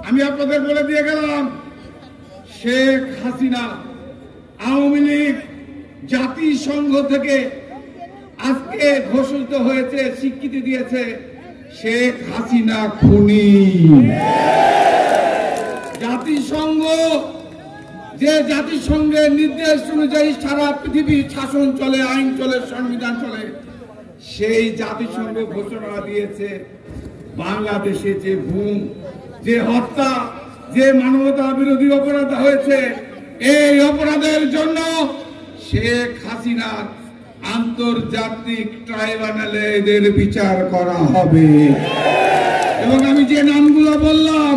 আমি আপনাদের বলে দিয়ে গেলাম, শেখ হাসিনা আওয়ামী লীগ জাতিসংঘ থেকে আজকে ঘোষিত হয়েছে, স্বীকৃতি দিয়েছে শেখ হাসিনা খুনি। জাতিসংঘ যে জাতিসংঘের নির্দেশ অনুযায়ী সারা পৃথিবীর শাসন চলে, আইন চলে, সংবিধান চলে, সেই জাতিসংঘ ঘোষণা দিয়েছে বাংলাদেশে যে গুম, যে হত্যা, যে মানবতা বিরোধী অপরাধ হয়েছে, এই অপরাধের জন্য শেখ হাসিনা আন্তর্জাতিক ট্রাইব্যুনালে এদের বিচার করা হবে। এবং আমি যে নামগুলো বললাম,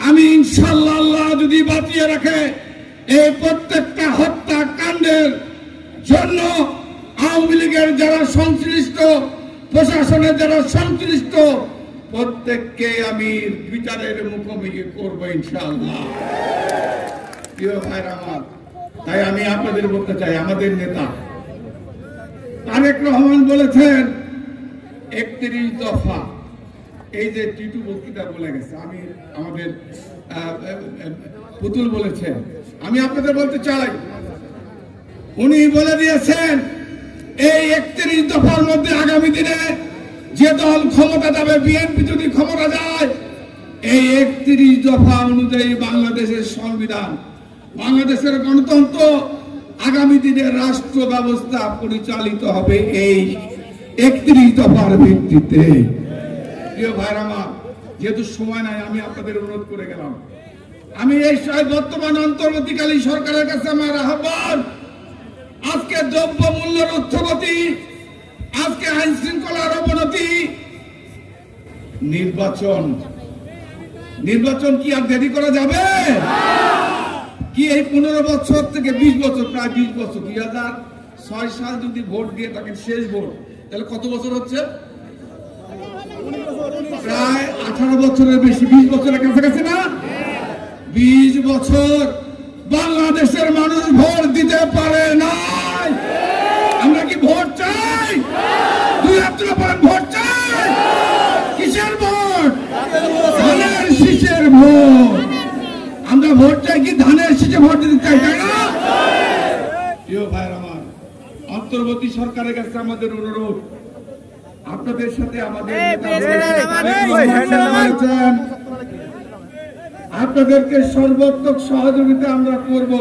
আমি ইনশাআল্লাহ আল্লাহ যদি বাঁচিয়ে রাখে, এই প্রত্যেকটা হত্যাকাণ্ডের জন্য আওয়ামী লীগের যারা সংশ্লিষ্ট, প্রশাসনের যারা সংশ্লিষ্ট, প্রত্যেককে আমি বিচারের মুখোমুখি করবো ইনশাআল্লাহ। প্রিয় ভাইরা আমার, তাই আমি আপনাদের বলতে চাই, আমাদের নেতা তারেক রহমান বলেছেন 31 দফা। এই যে টিটু বক্তৃতা বলে গেছে, আমি আমাদের পুতুল বলেছেন, আমি আপনাদের বলতে চাই, উনি বলে দিয়েছেন এই 31 দফার মধ্যে আগামী দিনে যে দল ক্ষমতা যাবে, বিএনপি যদি ক্ষমতা যায়, এই 31 দফা অনুযায়ী বাংলাদেশের সংবিধান, বাংলাদেশের গণতন্ত্র, আগামী দিনের রাষ্ট্র ব্যবস্থা পরিচালিত হবে এই 31 দফার ভিত্তিতে। প্রিয় ভাইরা আমার, যেহেতু সময় নাই, আমি আপনাদের অনুরোধ করে গেলাম, আমি এই বর্তমান অন্তর্বর্তীকালীন সরকারের কাছে আমার আহ্বান, আজকে দ্রব্য মূল্যের ঊর্ধ্বগতি, আজকে আইন শৃঙ্খলার অবনতি, নির্বাচন কি আর দেরি করা যাবে? কি এই 15 বছর থেকে 20 বছর, প্রায় 20 বছর, 2006 সাল যদি ভোট দিয়ে থাকেন, শেষ ভোট, তাহলে কত বছর হচ্ছে? প্রায় 18 বছরের বেশি, 20 বছরের কাছাকাছি না? 20 বছর বাংলাদেশের মানুষ ভোট দিতে পারে নাই। আমরা কি ভোট চাই? 2000 ভোট চাই? কিসের ভোট? ধানের শীষের ভোট। আমরা ভোট চাই কি ধানের শীষে ভোট দিতে চাই, তাই না? প্রিয় ভাইরা আমার, অন্তর্বর্তী সরকারের কাছে আমাদের অনুরোধ, আপনাদের সাথে আমাদের আপনাদেরকে সর্বাত্মক সহযোগিতা আমরা করব।